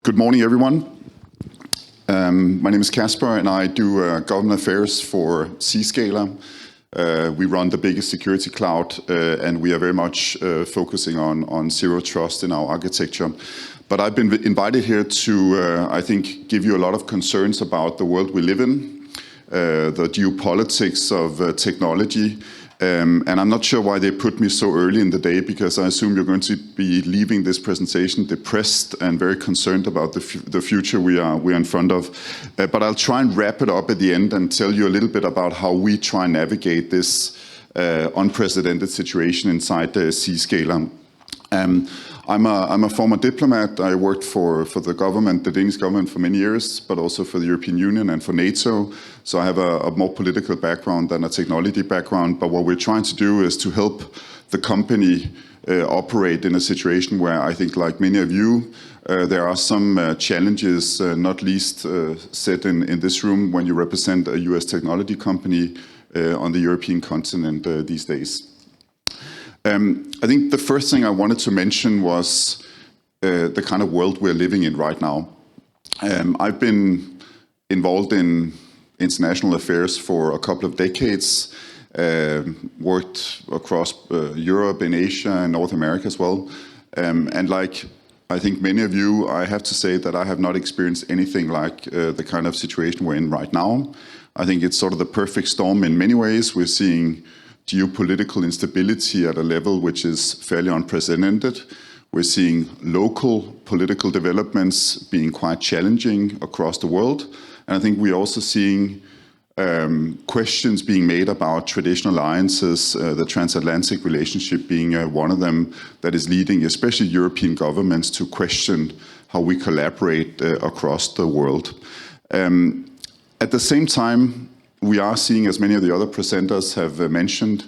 Good morning, everyone. My name is Caspar, and I do government affairs for Zscaler. We run the biggest security cloud, and we are very much focusing on zero trust in our architecture. But I've been invited here to, I think, give you a lot of concerns about the world we live in, the geopolitics of technology. And I'm not sure why they put me so early in the day, because I assume you're going to be leaving this presentation depressed and very concerned about the future we are in front of. But I'll try and wrap it up at the end and tell you a little bit about how we try and navigate this unprecedented situation inside the Zscaler. I'm a former diplomat. I worked for the government, the Danish government, for many years, but also for the European Union and for NATO. So I have a more political background than a technology background. But what we're trying to do is to help the company operate in a situation where I think, like many of you, there are some challenges, not least set in this room when you represent a US technology company on the European continent these days. I think the first thing I wanted to mention was the kind of world we're living in right now. I've been involved in international affairs for a couple of decades, worked across Europe and Asia and North America as well. And like I think many of you, I have to say that I have not experienced anything like the kind of situation we're in right now. I think it's sort of the perfect storm in many ways. We're seeing geopolitical instability at a level which is fairly unprecedented. We're seeing local political developments being quite challenging across the world. And I think we're also seeing questions being made about traditional alliances, the transatlantic relationship being one of them that is leading especially European governments to question how we collaborate across the world. At the same time, we are seeing, as many of the other presenters have mentioned,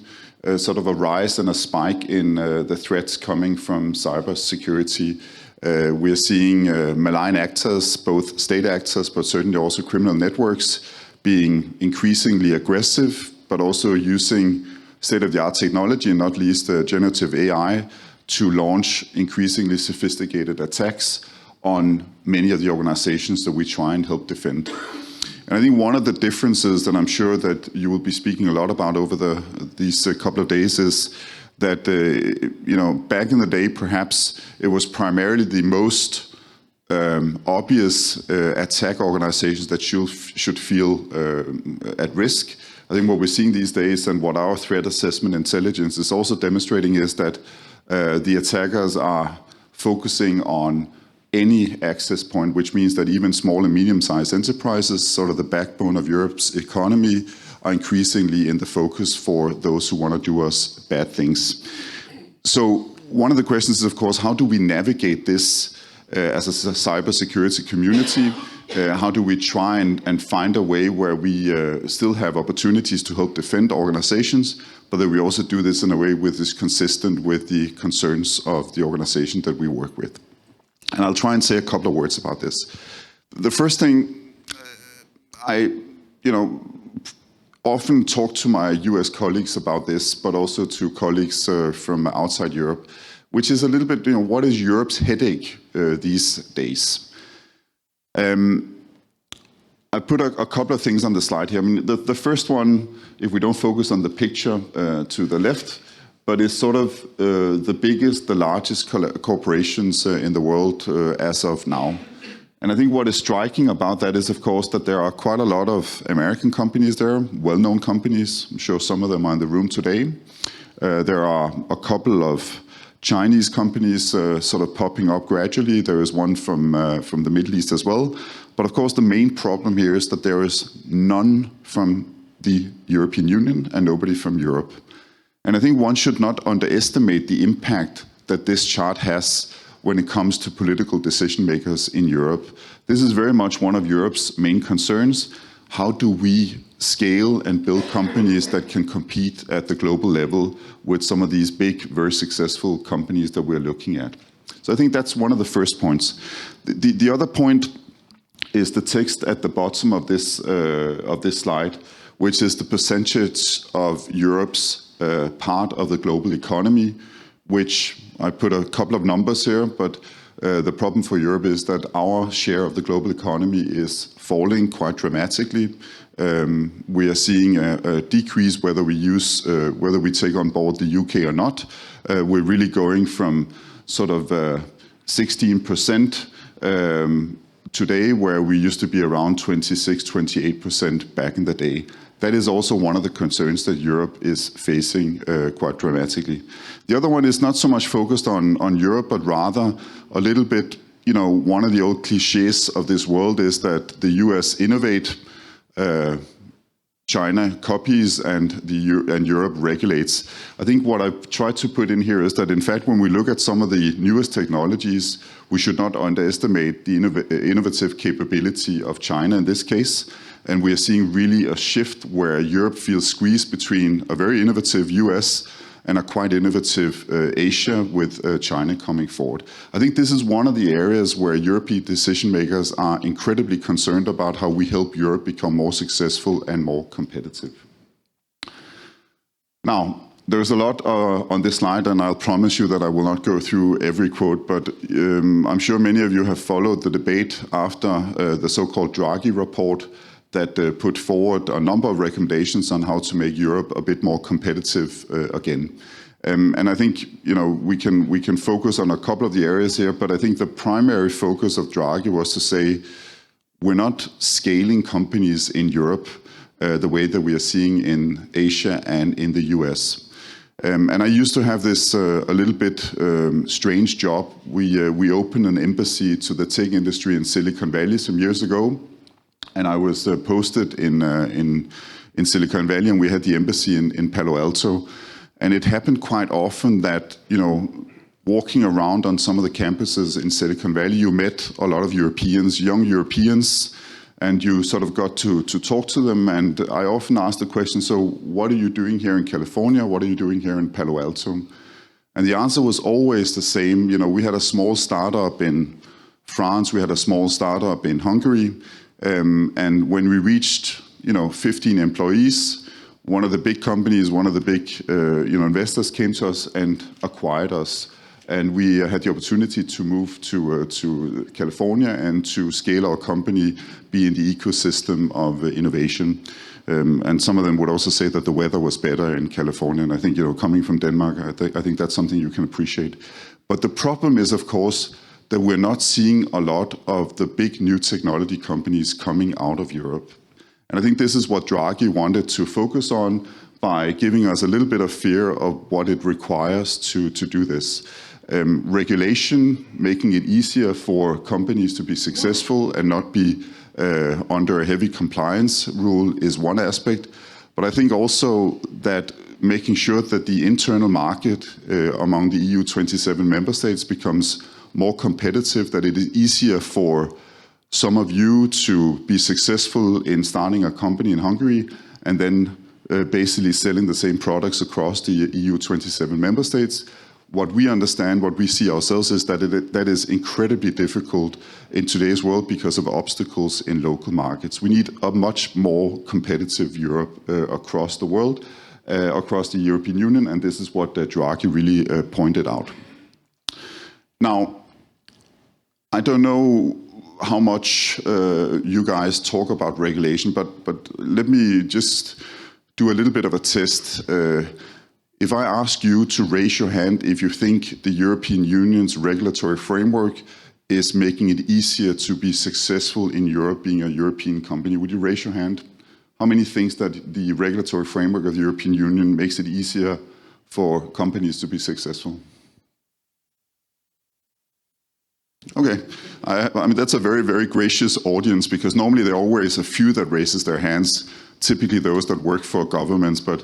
sort of a rise and a spike in the threats coming from cybersecurity. We're seeing malign actors, both state actors, but certainly also criminal networks, being increasingly aggressive, but also using state-of-the-art technology, and not least generative AI, to launch increasingly sophisticated attacks on many of the organizations that we try and help defend. And I think one of the differences that I'm sure that you will be speaking a lot about over these couple of days is that, back in the day, perhaps it was primarily the most obvious attack organizations that should feel at risk. I think what we're seeing these days, and what our threat assessment intelligence is also demonstrating, is that the attackers are focusing on any access point, which means that even small and medium-sized enterprises, sort of the backbone of Europe's economy, are increasingly in the focus for those who want to do us bad things. So one of the questions is, of course, how do we navigate this as a cybersecurity community? How do we try and find a way where we still have opportunities to help defend organizations, but that we also do this in a way which is consistent with the concerns of the organization that we work with? And I'll try and say a couple of words about this. The first thing, I often talk to my US colleagues about this, but also to colleagues from outside Europe, which is a little bit, what is Europe's headache these days? I put a couple of things on the slide here. I mean, the first one, if we don't focus on the picture to the left, but it's sort of the biggest, the largest corporations in the world as of now. And I think what is striking about that is, of course, that there are quite a lot of American companies there, well-known companies. I'm sure some of them are in the room today. There are a couple of Chinese companies sort of popping up gradually. There is one from the Middle East as well. But of course, the main problem here is that there is none from the European Union and nobody from Europe. And I think one should not underestimate the impact that this chart has when it comes to political decision makers in Europe. This is very much one of Europe's main concerns. How do we scale and build companies that can compete at the global level with some of these big, very successful companies that we're looking at? So I think that's one of the first points. The other point is the text at the bottom of this slide, which is the percentage of Europe's part of the global economy, which I put a couple of numbers here, but The problem for Europe is that our share of the global economy is falling quite dramatically. We are seeing a decrease whether we take on board the UK or not. We're really going from sort of 16% today, where we used to be around 26, 28% back in the day. That is also one of the concerns that Europe is facing quite dramatically. The other one is not so much focused on Europe, but rather a little bit, one of the old cliches of this world is that the US innovate, China copies, and Europe regulates. I think what I've tried to put in here is that, in fact, when we look at some of the newest technologies, we should not underestimate the innovative capability of China in this case. And we are seeing really a shift where Europe feels squeezed between a very innovative US and a quite innovative Asia, with China coming forward. I think this is one of the areas where European decision makers are incredibly concerned about how we help Europe become more successful and more competitive. Now, there's a lot on this slide, and I'll promise you that I will not go through every quote, but I'm sure many of you have followed the debate after the so-called Draghi report that put forward a number of recommendations on how to make Europe a bit more competitive again. And I think we can focus on a couple of the areas here, but I think the primary focus of Draghi was to say we're not scaling companies in Europe the way that we are seeing in Asia and in the US. And I used to have this a little bit strange job. We opened an embassy to the tech industry in Silicon Valley some years ago. And I was posted in Silicon Valley, and we had the embassy in Palo Alto. And it happened quite often that, walking around on some of the campuses in Silicon Valley, you met a lot of Europeans, young Europeans, and you sort of got to talk to them. And I often asked the question, so what are you doing here in California? What are you doing here in Palo Alto? And the answer was always the same. We had a small startup in France. We had a small startup in Hungary. And when we reached, 15 employees, one of the big companies, one of the big, investors came to us and acquired us. And we had the opportunity to move to California and to scale our company, be in the ecosystem of innovation. And some of them would also say that the weather was better in California. And I think, coming from Denmark, I think that's something you can appreciate. But the problem is, of course, that we're not seeing a lot of the big new technology companies coming out of Europe. And I think this is what Draghi wanted to focus on by giving us a little bit of fear of what it requires to do this. Regulation, making it easier for companies to be successful and not be under a heavy compliance rule is one aspect. But I think also that making sure that the internal market among the EU 27 member states becomes more competitive, that it is easier for some of you to be successful in starting a company in Hungary and then basically selling the same products across the EU 27 member states. What we understand, what we see ourselves is that that is incredibly difficult in today's world because of obstacles in local markets. We need a much more competitive Europe across the world, across the European Union, and this is what Draghi really pointed out. Now, I don't know how much you guys talk about regulation, but let me just do a little bit of a test. If I ask you to raise your hand if you think the European Union's regulatory framework is making it easier to be successful in Europe, being a European company, would you raise your hand? How many think that the regulatory framework of the European Union makes it easier for companies to be successful? Okay, I mean, that's a very, very gracious audience, because normally there are always a few that raises their hands, typically those that work for governments, but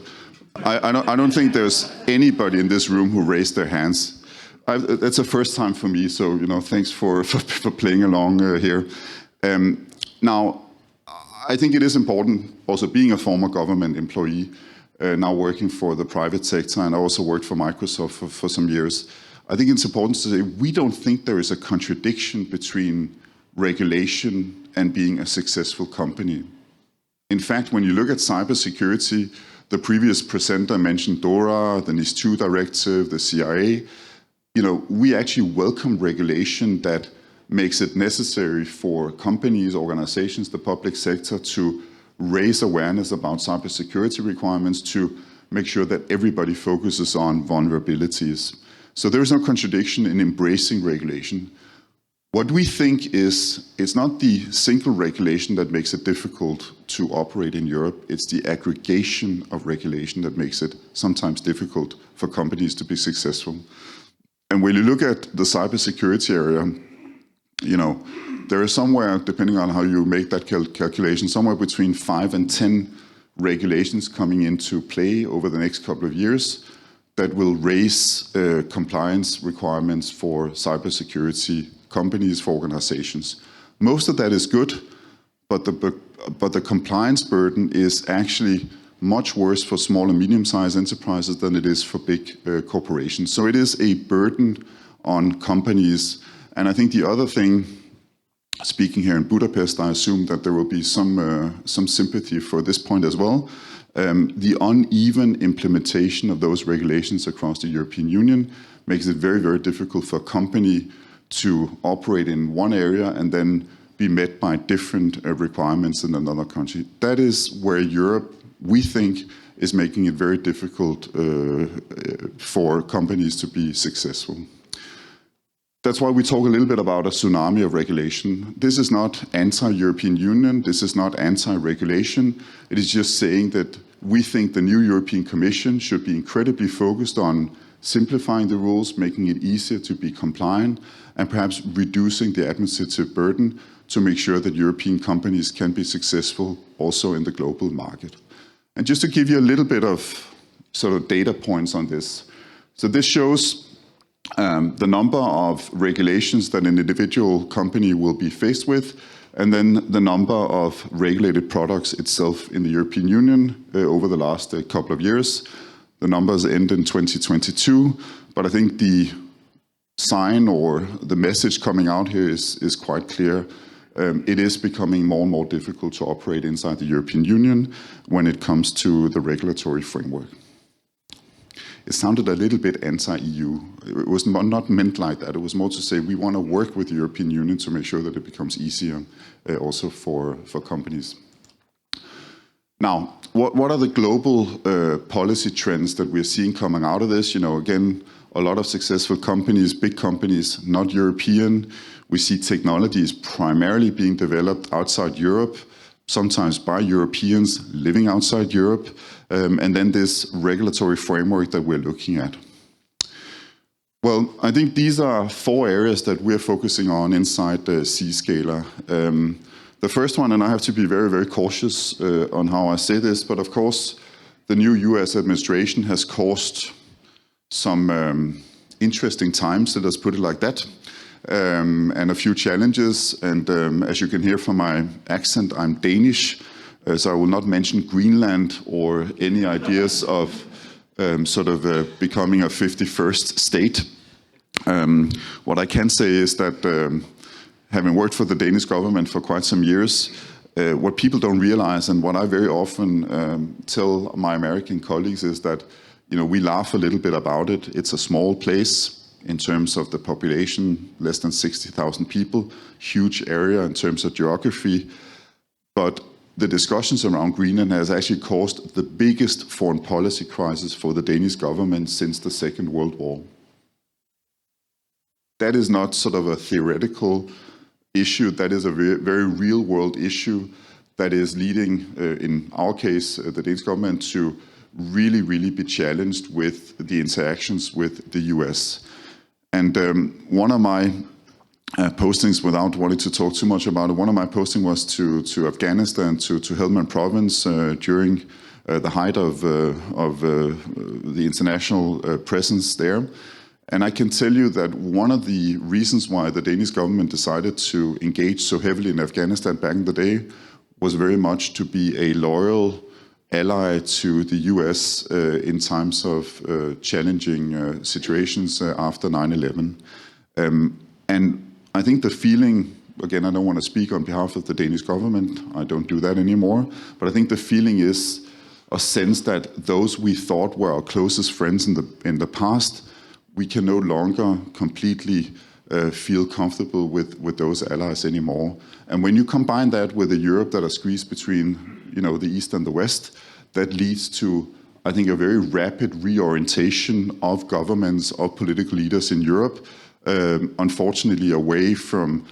I don't think there's anybody in this room who raised their hands. That's the first time for me, so thanks for playing along here. Now, I think it is important, also being a former government employee, now working for the private sector, and I also worked for Microsoft for some years. I think it's important to say we don't think there is a contradiction between regulation and being a successful company. In fact, when you look at cybersecurity, the previous presenter mentioned DORA, the NIS2 directive, the CIA. we actually welcome regulation that makes it necessary for companies, organizations, the public sector to raise awareness about cybersecurity requirements to make sure that everybody focuses on vulnerabilities. So there is no contradiction in embracing regulation. What we think is it's not the single regulation that makes it difficult to operate in Europe, it's the aggregation of regulation that makes it sometimes difficult for companies to be successful. And when you look at the cybersecurity area, there is somewhere, depending on how you make that calculation, somewhere between 5 and 10 regulations coming into play over the next couple of years that will raise compliance requirements for cybersecurity companies, for organizations. Most of that is good, but the compliance burden is actually much worse for small and medium-sized enterprises than it is for big corporations. So it is a burden on companies. And I think the other thing, speaking here in Budapest, I assume that there will be some sympathy for this point as well. The uneven implementation of those regulations across the European Union makes it very, very difficult for a company to operate in one area and then be met by different requirements in another country. That is where Europe, we think, is making it very difficult for companies to be successful. That's why we talk a little bit about a tsunami of regulation. This is not anti-European Union, this is not anti-regulation. It is just saying that we think the new European Commission should be incredibly focused on simplifying the rules, making it easier to be compliant, and perhaps reducing the administrative burden to make sure that European companies can be successful also in the global market. And just to give you a little bit of sort of data points on this. So this shows the number of regulations that an individual company will be faced with, and then the number of regulated products itself in the European Union over the last couple of years. The numbers end in 2022, but I think the sign or the message coming out here is quite clear. It is becoming more and more difficult to operate inside the European Union when it comes to the regulatory framework. It sounded a little bit anti-EU. It was not meant like that. It was more to say we want to work with the European Union to make sure that it becomes easier also for companies. Now, what are the global policy trends that we're seeing coming out of this? Again, a lot of successful companies, big companies, not European. We see technologies primarily being developed outside Europe, sometimes by Europeans living outside Europe, and then this regulatory framework that we're looking at. Well, I think these are 4 areas that we're focusing on inside the Zscaler. The first one, and I have to be very, very cautious on how I say this, but of course, the new US administration has caused some interesting times, let's put it like that, and a few challenges. And as you can hear from my accent, I'm Danish, so I will not mention Greenland or any ideas of becoming a 51st state. What I can say is that having worked for the Danish government for quite some years, what people don't realize, and what I very often tell my American colleagues, is that we laugh a little bit about it. It's a small place in terms of the population, less than 60,000 people, huge area in terms of geography. But the discussions around Greenland has actually caused the biggest foreign policy crisis for the Danish government since the Second World War. That is not sort of a theoretical issue, that is a very real world issue that is leading, in our case, the Danish government to really, really be challenged with the interactions with the US. And one of my postings, without wanting to talk too much about it, one of my postings was to Afghanistan, to Helmand province during the height of the international presence there. And I can tell you that one of the reasons why the Danish government decided to engage so heavily in Afghanistan back in the day was very much to be a loyal ally to the US in times of challenging situations after 9/11. And I think the feeling, again, I don't want to speak on behalf of the Danish government, I don't do that anymore, but I think the feeling is a sense that those we thought were our closest friends in the past we can no longer completely feel comfortable with those allies anymore. And when you combine that with a Europe that are squeezed between, the East and the West, that leads to, I think, a very rapid reorientation of governments, of political leaders in Europe, unfortunately away from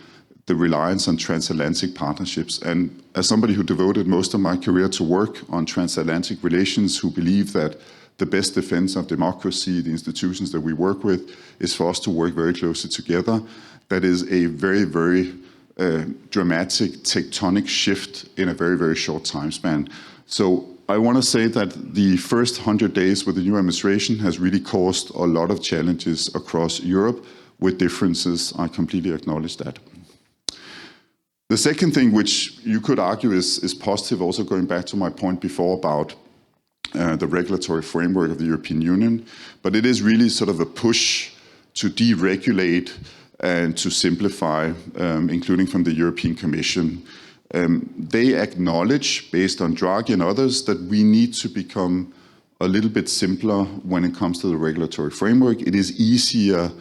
the reliance on transatlantic partnerships. And as somebody who devoted most of my career to work on transatlantic relations, who believe that the best defense of democracy, the institutions that we work with, is for us to work very closely together. That is a very, very dramatic tectonic shift in a very, very short time span. So I want to say that the first 100 days with the new administration has really caused a lot of challenges across Europe with differences. I completely acknowledge that. The second thing, which you could argue is positive, also going back to my point before about the regulatory framework of the European Union, but it is really sort of a push to deregulate and to simplify, including from the European Commission. They acknowledge, based on Draghi and others, that we need to become a little bit simpler when it comes to the regulatory framework. It is easier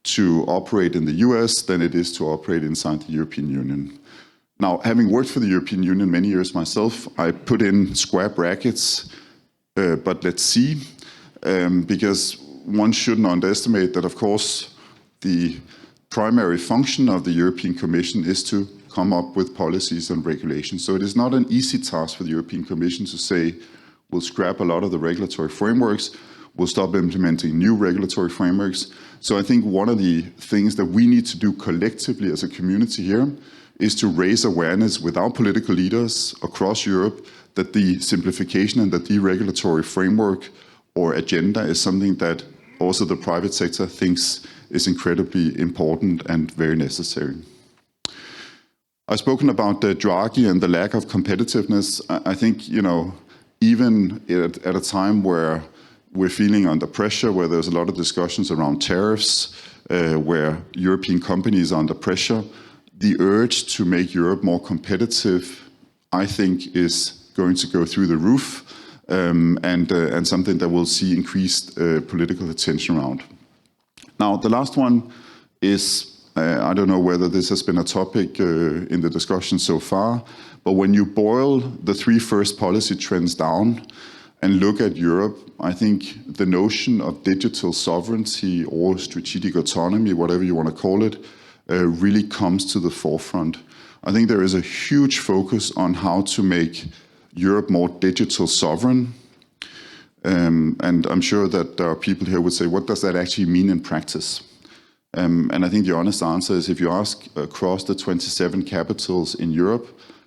to operate in the US than it is to operate inside the European Union. Now, having worked for the European Union many years myself, I put in square brackets, but let's see, because one shouldn't underestimate that, of course, the primary function of the European Commission is to come up with policies and regulations. So it is not an easy task for the European Commission to say, we'll scrap a lot of the regulatory frameworks, we'll stop implementing new regulatory frameworks. So I think one of the things that we need to do collectively as a community here is to raise awareness with our political leaders across Europe that the simplification and the deregulatory framework or agenda is something that also the private sector thinks is incredibly important and very necessary. I've spoken about Draghi and the lack of competitiveness. I think, even at a time where we're feeling under pressure, where there's a lot of discussions around tariffs, where European companies are under pressure, the urge to make Europe more competitive, I think, is going to go through the roof, and something that we'll see increased political attention around. Now, the last one is, I don't know whether this has been a topic in the discussion so far, but when you boil the three first policy trends down and look at Europe, I think the notion of digital sovereignty or strategic autonomy, whatever you want to call it, really comes to the forefront. I think there is a huge focus on how to make Europe more digital sovereign. And I'm sure that there are people here who would say, what does that actually mean in practice? And I think the honest answer is if you ask across the 27 capitals in Europe,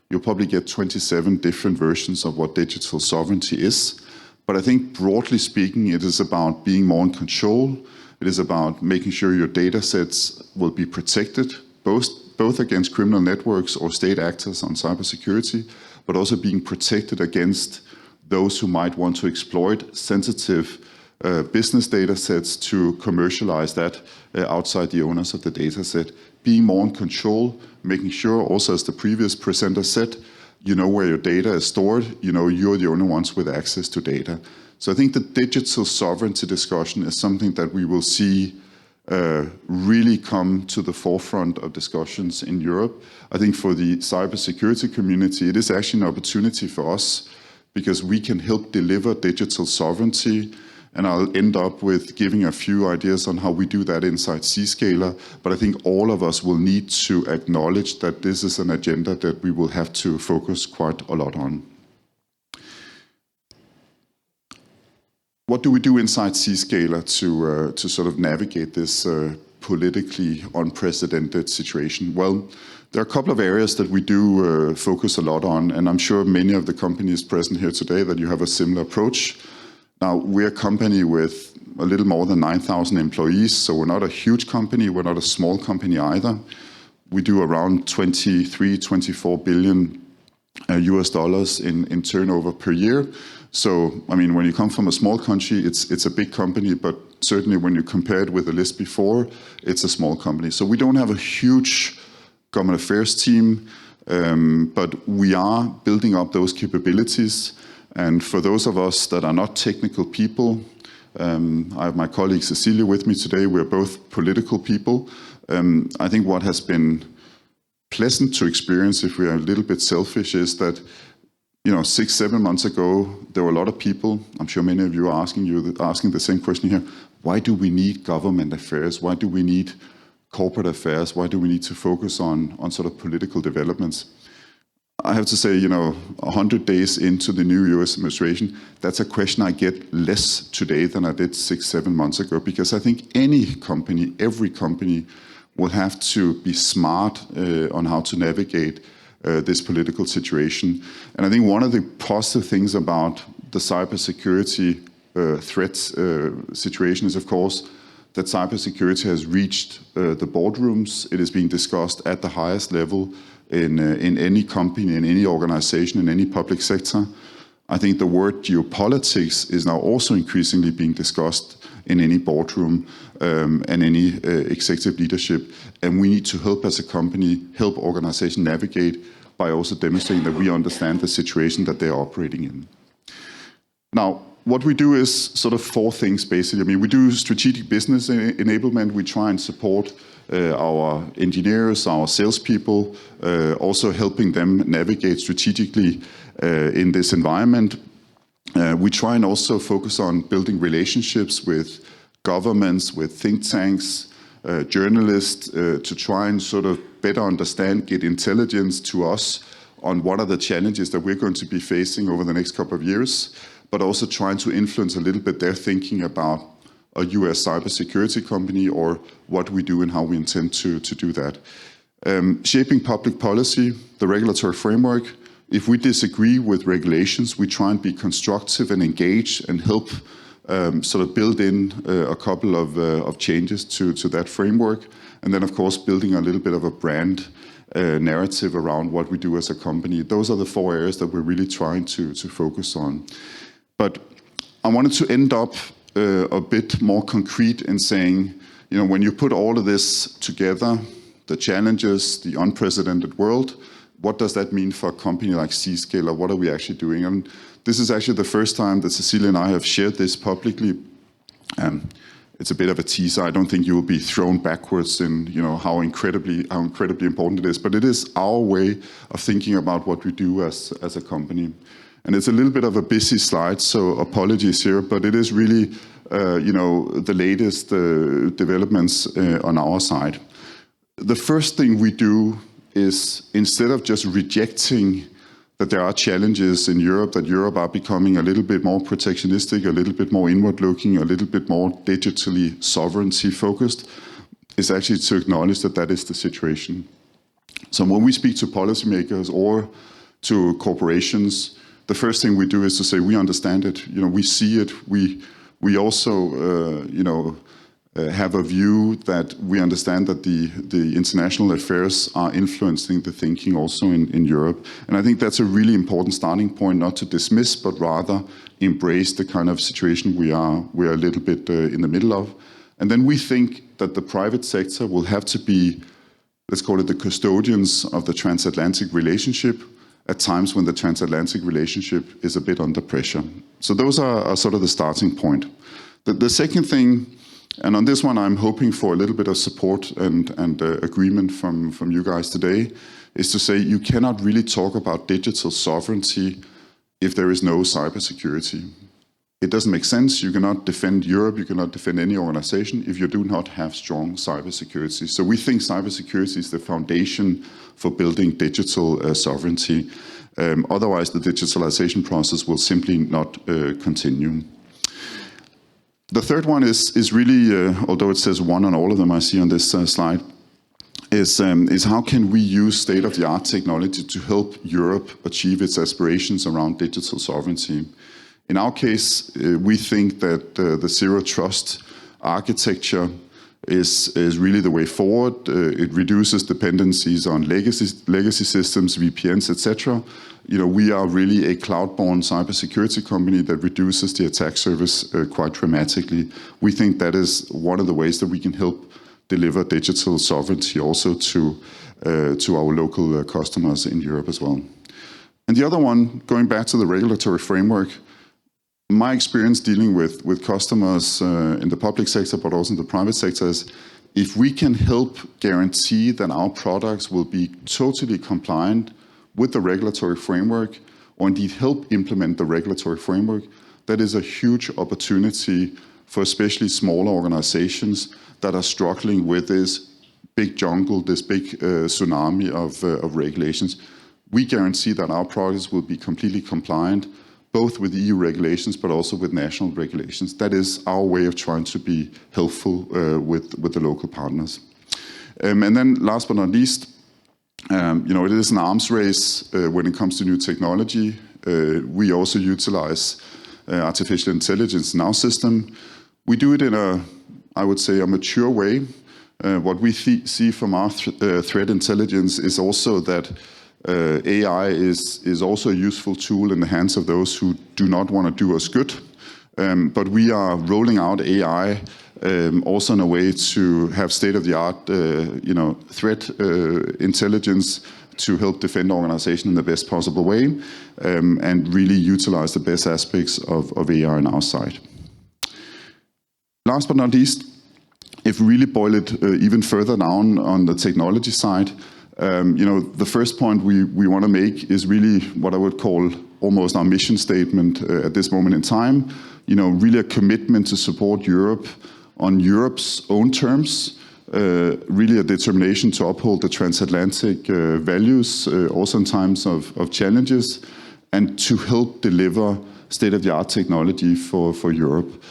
you'll probably get 27 different versions of what digital sovereignty is. But I think broadly speaking, it is about being more in control. It is about making sure your data sets will be protected, both against criminal networks or state actors on cybersecurity, but also being protected against those who might want to exploit sensitive business data sets to commercialize that outside the owners of the data set. Being more in control, making sure also, as the previous presenter said, you know where your data is stored, you're the only ones with access to data. So I think the digital sovereignty discussion is something that we will see really come to the forefront of discussions in Europe. I think for the cybersecurity community, it is actually an opportunity for us because we can help deliver digital sovereignty. And I'll end up with giving a few ideas on how we do that inside Zscaler. But I think all of us will need to acknowledge that this is an agenda that we will have to focus quite a lot on. What do we do inside Zscaler to sort of navigate this politically unprecedented situation? Well, there are a couple of areas that we do focus a lot on, and I'm sure many of the companies present here today that you have a similar approach. Now, we're a company with a little more than 9,000 employees, so we're not a huge company, we're not a small company either. We do around 23, 24 billion US dollars in turnover per year. So, I mean, when you come from a small country, it's a big company, but certainly when you compare it with the list before, it's a small company. So we don't have a huge government affairs team, but we are building up those capabilities. And for those of us that are not technical people, I have my colleague Cecilia with me today. We're both political people. I think what has been pleasant to experience, if we are a little bit selfish, is that 6-7 months ago, there were a lot of people, I'm sure many of you are asking the same question here, why do we need government affairs? Why do we need corporate affairs? Why do we need to focus on sort of political developments? I have to say, 100 days into the new US administration, that's a question I get less today than I did 6-7 months ago, because I think any company, every company, will have to be smart on how to navigate this political situation. And I think one of the positive things about the cybersecurity threats situation is, of course, that cybersecurity has reached the boardrooms. It is being discussed at the highest level in any company, in any organization, in any public sector. I think the word geopolitics is now also increasingly being discussed in any boardroom and any executive leadership. And we need to help as a company, help organizations navigate by also demonstrating that we understand the situation that they're operating in. Now, what we do is sort of 4 things, basically. I mean, we do strategic business enablement. We try and support our engineers, our salespeople, also helping them navigate strategically in this environment. We try and also focus on building relationships with governments, with think tanks, journalists, to try and sort of better understand, get intelligence to us on what are the challenges that we're going to be facing over the next couple of years, but also trying to influence a little bit their thinking about a US cybersecurity company or what we do and how we intend to do that. Shaping public policy, the regulatory framework. If we disagree with regulations, we try and be constructive and engage and help sort of build in a couple of changes to that framework. And then, of course, building a little bit of a brand narrative around what we do as a company. Those are the 4 areas that we're really trying to focus on. But I wanted to end up a bit more concrete in saying, when you put all of this together, the challenges, the unprecedented world, what does that mean for a company like Zscaler? What are we actually doing? And this is actually the first time that Cecilia and I have shared this publicly. It's a bit of a teaser. I don't think you will be thrown backwards in how incredibly important it is. But it is our way of thinking about what we do as a company. And it's a little bit of a busy slide, so apologies here. But it is really the latest developments on our side. The first thing we do is, instead of just rejecting that there are challenges in Europe, that Europe are becoming a little bit more protectionistic, a little bit more inward-looking, a little bit more digitally sovereignty-focused, is actually to acknowledge that that is the situation. So when we speak to policymakers or to corporations, the first thing we do is to say, we understand it, we see it, we also, have a view that we understand that the international affairs are influencing the thinking also in Europe. And I think that's a really important starting point, not to dismiss, but rather embrace the kind of situation we are a little bit in the middle of. And then we think that the private sector will have to be, let's call it the custodians of the transatlantic relationship at times when the transatlantic relationship is a bit under pressure. So those are sort of the starting point. The second thing, and on this one I'm hoping for a little bit of support and agreement from you guys today, is to say you cannot really talk about digital sovereignty if there is no cybersecurity. It doesn't make sense. You cannot defend Europe, you cannot defend any organization if you do not have strong cybersecurity. So we think cybersecurity is the foundation for building digital sovereignty. Otherwise, the digitalization process will simply not continue. The third one is really, although it says 1 on all of them I see on this slide, is how can we use state-of-the-art technology to help Europe achieve its aspirations around digital sovereignty. In our case, we think that the zero trust architecture is really the way forward. It reduces dependencies on legacy systems, VPNs, etc. We are really a cloud-born cybersecurity company that reduces the attack surface quite dramatically. We think that is one of the ways that we can help deliver digital sovereignty also to our local customers in Europe as well. And the other one, going back to the regulatory framework, my experience dealing with customers in the public sector, but also in the private sector, is if we can help guarantee that our products will be totally compliant with the regulatory framework, or indeed help implement the regulatory framework, that is a huge opportunity for especially smaller organizations that are struggling with this big jungle, this big tsunami of regulations. We guarantee that our products will be completely compliant, both with EU regulations, but also with national regulations. That is our way of trying to be helpful with the local partners. And then last but not least, it is an arms race when it comes to new technology. We also utilize artificial intelligence in our system. We do it in I would say, a mature way. What we see from our threat intelligence is also that AI is also a useful tool in the hands of those who do not want to do us good. But we are rolling out AI also in a way to have state-of-the-art threat intelligence to help defend the organization in the best possible way and really utilize the best aspects of AI on our side. Last but not least, if we really boil it even further down on the technology side, the first point we want to make is really what I would call almost our mission statement at this moment in time. Really a commitment to support Europe on Europe's own terms. Really a determination to uphold the transatlantic values, also in times of challenges, and to help deliver state-of-the-art technology for Europe.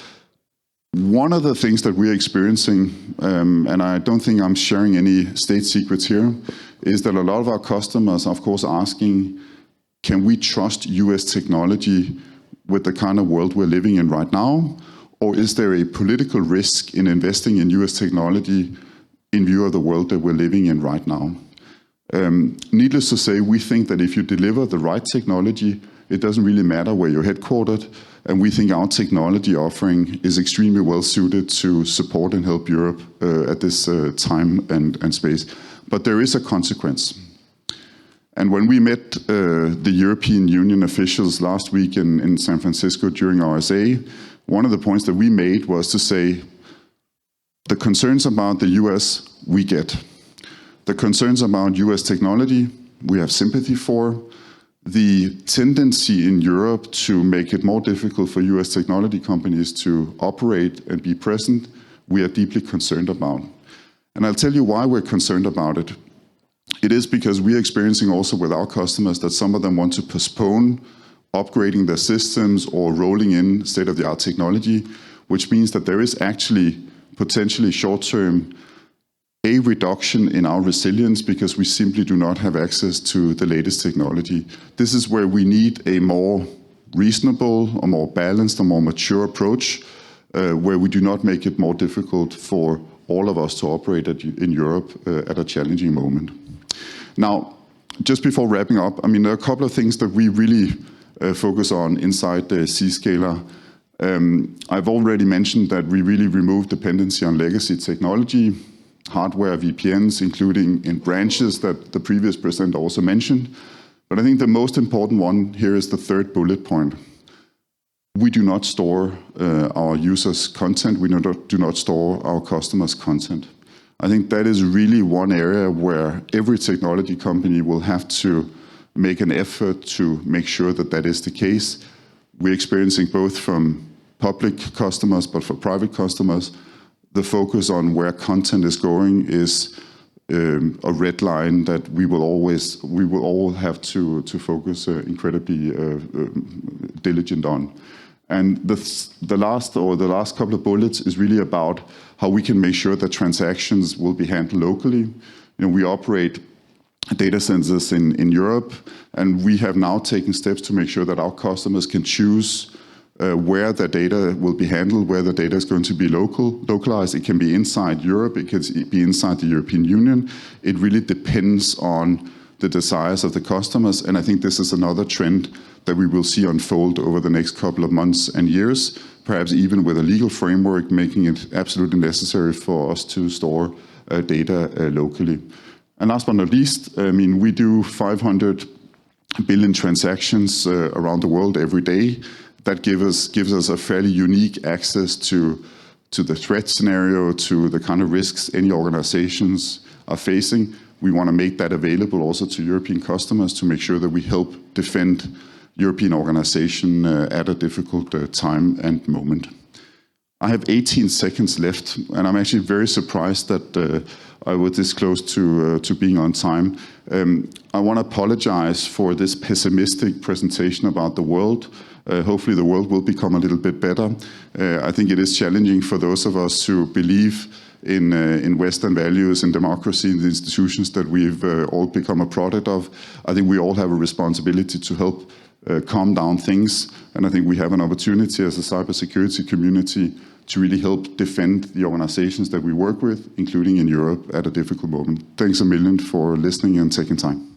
One of the things that we're experiencing, and I don't think I'm sharing any state secrets here, is that a lot of our customers are, of course, asking, can we trust US technology with the kind of world we're living in right now? Or is there a political risk in investing in US technology in view of the world that we're living in right now? Needless to say, we think that if you deliver the right technology, it doesn't really matter where you're headquartered, and we think our technology offering is extremely well suited to support and help Europe at this time and space. But there is a consequence. And when we met the European Union officials last week in San Francisco during RSA, one of the points that we made was to say, the concerns about the US, we get. The concerns about US technology, we have sympathy for. The tendency in Europe to make it more difficult for US technology companies to operate and be present, we are deeply concerned about. And I'll tell you why we're concerned about it. It is because we're experiencing also with our customers that some of them want to postpone upgrading their systems or rolling in state-of-the-art technology, which means that there is actually potentially short-term a reduction in our resilience because we simply do not have access to the latest technology. This is where we need a more reasonable, a more balanced, a more mature approach, where we do not make it more difficult for all of us to operate in Europe at a challenging moment. Now, just before wrapping up, there are a couple of things that we really focus on inside the Zscaler. I've already mentioned that we really remove dependency on legacy technology, hardware, VPNs, including in branches that the previous presenter also mentioned. But I think the most important one here is the third bullet point. We do not store our users' content. We do not store our customers' content. I think that is really one area where every technology company will have to make an effort to make sure that that is the case. We're experiencing both from public customers, but for private customers, the focus on where content is going is a red line that we will all have to focus incredibly diligent on. And the last couple of bullets is really about how we can make sure that transactions will be handled locally. We operate data centers in Europe, and we have now taken steps to make sure that our customers can choose where the data will be handled, where the data is going to be localized. It can be inside Europe, it can be inside the European Union. It really depends on the desires of the customers, and I think this is another trend that we will see unfold over the next couple of months and years, perhaps even with a legal framework making it absolutely necessary for us to store data locally. And last but not least, we do 500 billion transactions around the world every day. that gives us a fairly unique access to the threat scenario, to the kind of risks any organizations are facing. We want to make that available also to European customers to make sure that we help defend European organization at a difficult time and moment. I have 18 seconds left, and I'm actually very surprised that I was this close to being on time. I want to apologize for this pessimistic presentation about the world. Hopefully the world will become a little bit better. I think it is challenging for those of us who believe in Western values and democracy and the institutions that we've all become a product of. I think we all have a responsibility to help calm down things, and I think we have an opportunity as a cybersecurity community to really help defend the organizations that we work with, including in Europe, at a difficult moment. Thanks a million for listening and taking time.